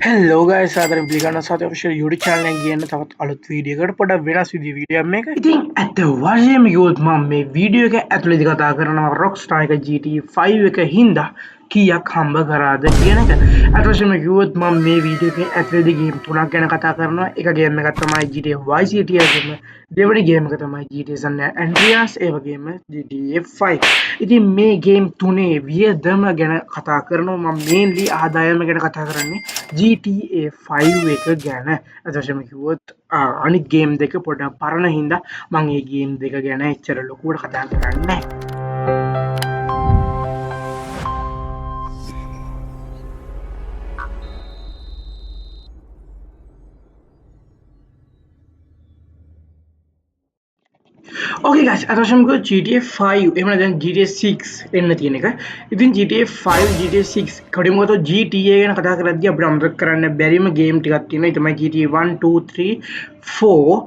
හෙල්ලෝ guys ආදරෙන් පිළිගන්නවා සාත ඔෆිෂියල් YouTube channel එකෙන් ගියන්න තවත් අලුත් වීඩියෝ එකකට පොඩක් වෙනස් විදිහේ වීඩියෝ එකක් මේක. ඉතින් ඇත්ත වශයෙන්ම කිව්වොත් මම මේ වීඩියෝ එක ඇතුළේදී කතා කරනවා Rockstar එක GTA 5 එක හින්දා කීයක් හම්බ කරාද කියන එක. ඇත්ත වශයෙන්ම කිව්වොත් මම මේ වීඩියෝ එකේ ඇතුළේදී ගේම් තුනක් ගැන කතා කරනවා. එක ගේම් එකක් තමයි GTA Vice City එකම. දෙවෙනි ගේම් එක තමයි GTA San Andreas ඒ වගේම GTA 5. ඉතින් මේ ගේම් තුනේ වියදම ගැන කතා කරනවා. මම මේන්ලි ආදායම ගැන කතා කරන්නේ GTA 5 එක ගැන. ඇත්තටම කිව්වොත් අනිත් ගේම් දෙක පොඩ්ඩක් පරණ හින්දා මම මේ ගේම් දෙක ගැන එච්චර ලොකුවට කතා කරන්නේ නැහැ. ඕකේ ගයිස් අතවශයෙන්ම GTA 5 එහෙම නැත්නම් GTA 6 එන්න තියෙන එක. ඉතින් GTA 5 GTA 6 කඩින් ගත්තොත් GTA ගැන කතා කරද්දී අපිට අමතක කරන්න බැරිම ගේම් ටිකක් තියෙනවා. ඒ තමයි GTA 1 2 3 4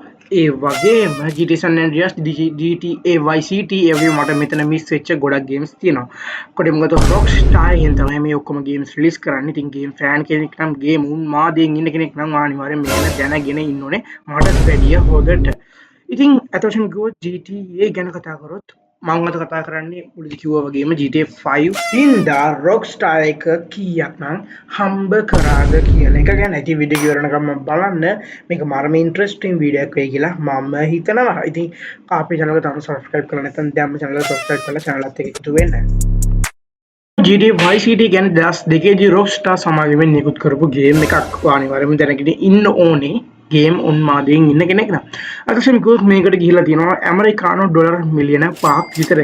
ඒ වගේම GTA San Andreas GTA Vice City ඒ වගේ මට මෙතන මිස් වෙච්ච ගොඩක් ගේම්ස් තියෙනවා. කොටින්ම ගත්තොත් Rockstar එකෙන් තමයි මේ ඔක්කොම ගේම්ස් රිලීස් කරන්නේ. ඉතින් ගේම් ෆෑන් කෙනෙක් නම් ගේම් උන්මාදයෙන් ඉන්න කෙනෙක් නම් අනිවාර්යෙන් මේක දැනගෙන ඉන්න ඕනේ. මට වැඩිය හොදට. ඉතින් ඇතවශයෙන්ම කිව්වොත් GTA ගැන කතා කරොත් මම අද කතා කරන්නේ මුලදී කිව්වා වගේම GTA 5 හින්දා Rockstar එක කීයක්නම් හම්බ කරාද කියන එක ගැන. ඉතින් වීඩියෝ ඉවරනකම් බලන්න මේක මාරම ඉන්ට්‍රස්ටිං වීඩියෝ එකක් වෙයි කියලා මම හිතනවා. ඉතින් අපේ channel එක තාම subscribe කරලා නැත්නම් දැම්ම channel එක subscribe කරලා channel එකත් එක්ක එකතු වෙන්න. GTA Vice City කියන්නේ 2002 දී Rockstar සමාගමෙන් නිකුත් කරපු ගේම් එකක්. අනිවාර්යයෙන්ම දැනගෙන ඉන්න ඕනේ ගේම් උන්මාදයෙන් ඉන්න කෙනෙක් නම්. අතවශයෙන්ම කිව්වොත් මේකට ගිහිලා තියෙනවා ඇමරිකානු ඩොලර් මිලියන 5ක් විතර.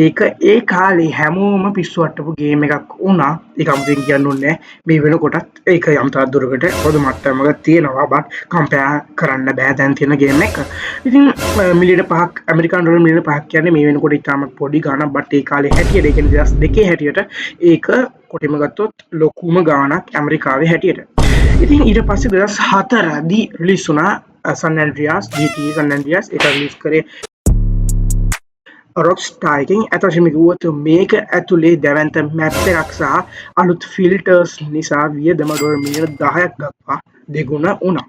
ඒක ඒ කාලේ හැමෝම පිස්සු වට්ටපු ගේම් එකක් වුණා. ඒක අමුතුවෙන් කියන්න ඕනේ මේ වෙනකොටත් ඒක යම් තාක් දුරකට පොදු මට්ටමක තියෙනවා. බට් කම්පෙයාර් කරන්න බෑ දැන් තියෙන ගේම් එක. ඉතින් මිලියන 5ක් ඇමරිකානු ඩොලර් මිලියන 5ක් කියන්නේ මේ වෙනකොට ඉතාමත් පොඩි ගාණක්. බට් ඒ කාලේ හැටියට ඒ කියන්නේ 2002 හැටියට ඒක කොටිම ගත්තොත් ලොකුම ගාණක් ඇමරිකාවේ හැටියට. ඉතින් ඊට පස්සේ 2004 දී රිලීස් වුණා San Andreas GTA San Andreas ඒක රිලීස් කරේ Rockstar එකෙන්. ඇතවශයෙන්ම කිව්වොත් මේක ඇතුලේ දැවැන්ත මැප් එකක් සහ අලුත් ෆිල්ටර්ස් නිසා වියදම ඩොලර් මිලියන 10ක් දක්වා දෙගුණ වුණා.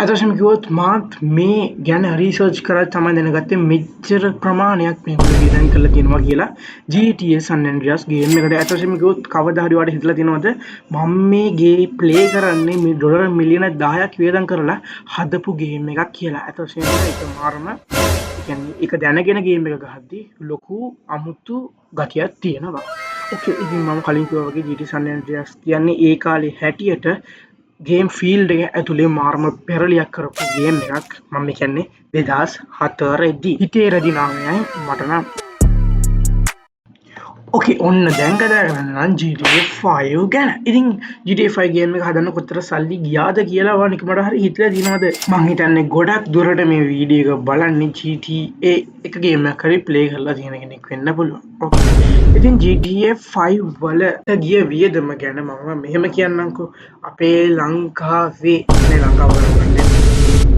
ඇතවශයෙන්ම කිව්වොත් මාත් මේ ගැන රිසර්ච් කරලා තමයි දැනගත්තේ මෙච්චර ප්‍රමාණයක් මේගොල්ලෝ වියදම් කරලා තියෙනවා කියලා GTA San Andreas ගේම් එකට. ඇතවශයෙන්ම කිව්වොත් කවදා හරි ඔයාලට හිතලා තියෙනවද මම මේ ගේ ප්ලේ කරන්නේ මේ ඩොලර් මිලියන 10ක් වියදම් කරලා හදපු ගේම් එකක් කියලා. ඇතවශයෙන්ම ඒක මාරම කියන්නේ ඒක දැනගෙන ගේම් එක ගහද්දී ලොකු අමුතු ගතියක් තියෙනවා. ඕකේ ඉතින් මම කලින් කිව්වා වගේ GTA San Andreas කියන්නේ ඒ කාලේ හැටියට ගේම් ෆීල්ඩ් එක ඇතුලේ මාරම පෙරලියක් කරපු ගේම් එකක්. මම කියන්නේ 2004 දී හිතේ රැදිනාමයයි මට නම්. ඕකේ ඔන්න දැන් කතා කරන්න GTA 5 ගැන. ඉතින් GTA 5 ගේම් එක හදන්න කොච්චර සල්ලි ගියාද කියලා ඔයා නිකමට හරි හිතලා දිනවද? මං හිතන්නේ ගොඩක් දුරට මේ වීඩියෝ එක බලන්නේ GTA එක ගේම් එකක් හරි ප්ලේ කරලා තියෙන කෙනෙක් වෙන්න පුළුවන්. ඕකේ. ඉතින් GTA 5 වලට ගිය වියදම ගැන මම මෙහෙම කියන්නම්කෝ. අපේ ලංකාවේ මේ ලංකාව ගන්න.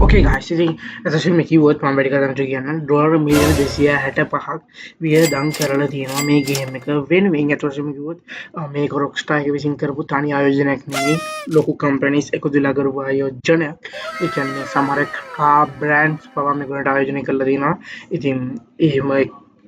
ඕකේ ගයිස් ඉතින් ඇත්තටම කිව්වොත් මම වැඩි කතාවට කියන්නම් ඩොලර් මිලියන 265ක් වියදම් කරලා තියෙනවා මේ ගේම් එක වෙනුවෙන්. ඇත්තටම කිව්වොත් මේක Rockstar එක විසින් කරපු තනි ආයෝජනයක් නෙමෙයි. ලොකු කම්පැනිස් එකතුලා කරපු ආයෝජනයක්. ඒ කියන්නේ සමහර කාර් බ්‍රෑන්ඩ්ස් පවා මේකට ආයෝජනය කරලා තියෙනවා. ඉතින් එහෙම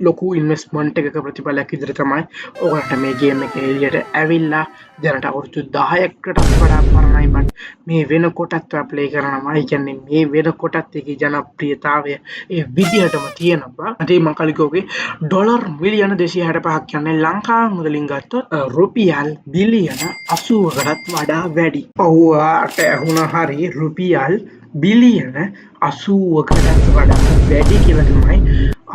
ලොකු ඉන්වෙස්ට්මන්ට් එකක ප්‍රතිඵලයක් විදිහට තමයි ඔයගොල්ලන්ට මේ ගේම් එක එළියට ඇවිල්ලා දැනට අවුරුදු 10කටත් වඩා පරණයි. බට් මේ වෙනකොටත් ඔයා ප්ලේ කරනවා. ඒ කියන්නේ මේ වෙනකොටත් ඒකේ ජනප්‍රියතාවය ඒ විදිහටම තියෙනවා. ඒ මම කලින් කිව්වේ ඩොලර් මිලියන 265ක් කියන්නේ ලංකාව මුදලින් ගත්තොත් රුපියල් බිලියන 80කටත් වඩා වැඩි. ඔයාට ඇහුණා හරි රුපියල් බිලියන 80කටත් වඩා වැඩි කියලා තමයි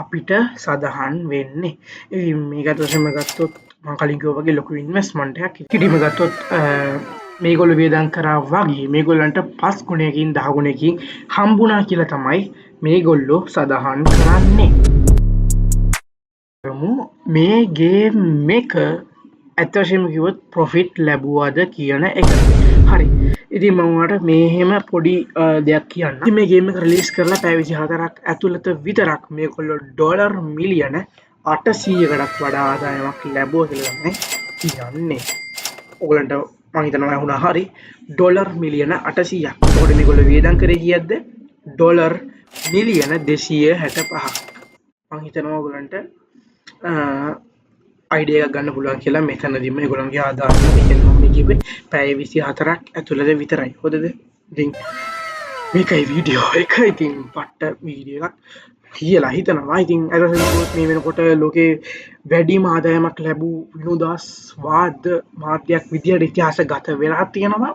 අපිට සඳහන් වෙන්නේ. ඉතින් මේකට වශයෙන්ම ගත්තොත් මම කලින් කිව්වා වගේ ලොකු ඉන්වෙස්ට්මන්ට් එකක්. කිටිම ගත්තොත් මේගොල්ලෝ වියදම් කරා වගේ මේගොල්ලන්ට 5 ගුණයකින් 10 ගුණයකින් හම්බුණා කියලා තමයි මේගොල්ලෝ සඳහන් කරන්නේ. මේ ගේම් එක ඇත්ත වශයෙන්ම කිව්වොත් ප්‍රොෆිට් ලැබුවාද කියන එක. හරි. ඉතින් මම ඔයාලට මෙහෙම පොඩි දෙයක් කියන්නම්. ඉතින් මේ ගේම් එක රිලීස් කරලා පැය 24ක් ඇතුළත විතරක් මේගොල්ලෝ ඩොලර් මිලියන 800කටත් වඩා ආදායමක් ලැබුවා කියලා තමයි කියන්නේ. ඔයගලන්ට මම හිතනවා වුණා හරි ඩොලර් මිලියන 800ක්. එතකොට මේගොල්ලෝ වියදම් කරේ කීයක්ද? ඩොලර් මිලියන 265ක්. මම හිතනවා ඔයගලන්ට අයිඩියා එකක් ගන්න පුළුවන් කියලා මෙතනදීම ඒගොල්ලන්ගේ ආදායම ඒ කියන්නේ මම කිව්වේ පැය 24ක් ඇතුළත විතරයි. හොඳද? ඉතින් මේකයි වීඩියෝ එක. ඉතින් පට්ට වීඩියෝ එකක් කියලා හිතනවා. ඉතින් අද මේ වෙනකොට ලෝකේ වැඩිම ආදායමක් ලැබූ විනෝදාස්වාද මාධ්‍යයක් විදියට ඉතිහාසගත වෙලා තියෙනවා.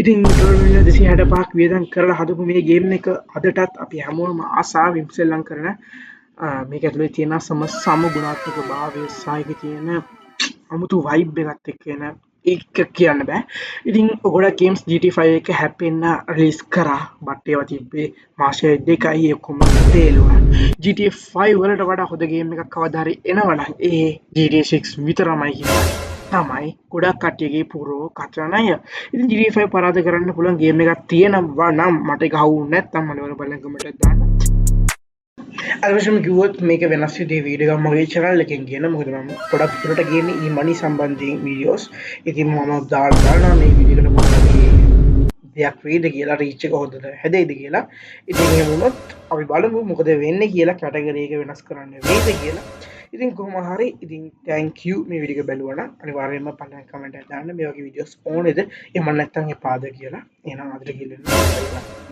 ඉතින් ඩොලර් මිලියන 265ක් වියදම් කරලා හදපු මේ ගේම් එක අදටත් අපි හැමෝම ආසාවෙන් සෙල්ලම් කරන මේක ඇතුලේ තියෙන සම ගුණාත්මක භාවය සහ ඒකේ තියෙන අමුතු වයිබ් එකත් එක්ක එන ඒක කියන්න බෑ. ඉතින් ගොඩක් ගේම්ස් GTA 5 එක හැපෙන්න රිලීස් කරා. බට් ඒවා තිබ්බේ මාසෙ දෙකයි ඒ ඔක්කොම ෆේල් වුණා. GTA 5 වලට වඩා හොඳ ගේම් එකක් කවදා හරි එනවනම් ඒ GTA 6 විතරමයි කියලා තමයි ගොඩක් කට්ටියගේ පුරෝ කතනය. ඉතින් GTA 5 පරාද කරන්න පුළුවන් ගේම් එකක් තියෙනවා නම් මට ඒක හවුන්නේ නැත්නම් මට බලන්න කමෙන්ට් එකක් දාන්න. අදවශම කිව්වොත් මේක වෙනස් විදිහේ වීඩියෝ එකක් මගේ channel එකෙන් කියන මොකද මම ගොඩක් දුරට ගේන්නේ e-money සම්බන්ධයෙන් වීඩියෝස්. ඉතින් මම දානවා මේ වීඩියෝ එකට මොකද දෙයක් වෙයිද කියලා රීච් එක හොඳද හැදෙයිද කියලා. ඉතින් එහෙම වුණොත් අපි බලමු මොකද වෙන්නේ කියලා කැටගරි එක වෙනස් කරන්න වෙයිද කියලා. ඉතින් කොහොම හරි ඉතින් thank you මේ වීඩියෝ එක බැලුවා නම් අනිවාර්යයෙන්ම පල්ලෙහාන් කමෙන්ට් එකක් දාන්න මේ වගේ වීඩියෝස් ඕනේද එහෙම නැත්නම් එපාද කියලා. එහෙනම් අදට කියලා